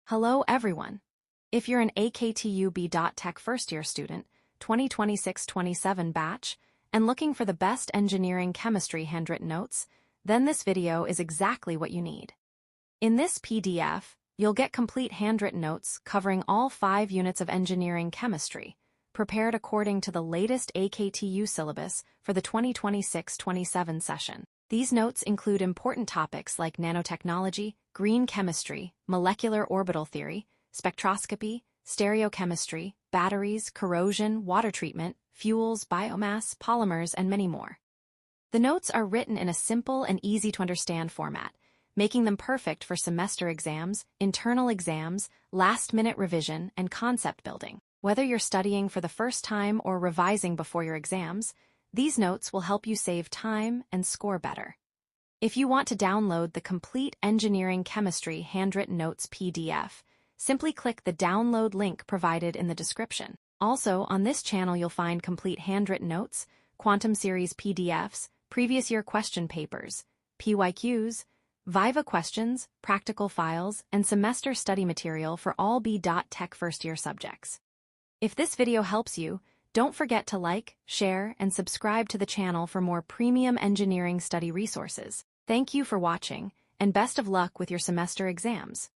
Hello everyone. If you're an AKTU B.Tech first-year student, 2026-27 batch, and looking for the best engineering chemistry handwritten notes, then this video is exactly what you need. In this PDF, you'll get complete handwritten notes covering all 5 units of engineering chemistry, prepared according to the latest AKTU syllabus for the 2026-27 session. These notes include important topics like nanotechnology, green chemistry, molecular orbital theory, spectroscopy, stereochemistry, batteries, corrosion, water treatment, fuels, biomass, polymers, and many more. The notes are written in a simple and easy-to-understand format, making them perfect for semester exams, internal exams, last-minute revision, and concept building. Whether you're studying for the first time or revising before your exams, these notes will help you save time and score better. If you want to download the complete Engineering Chemistry Handwritten Notes PDF, simply click the download link provided in the description. Also, on this channel you'll find complete handwritten notes, quantum series PDFs, previous year question papers, PYQs, Viva questions, practical files, and semester study material for all B.Tech first-year subjects. If this video helps you, don't forget to like, share, and subscribe to the channel for more premium engineering study resources. Thank you for watching, and best of luck with your semester exams.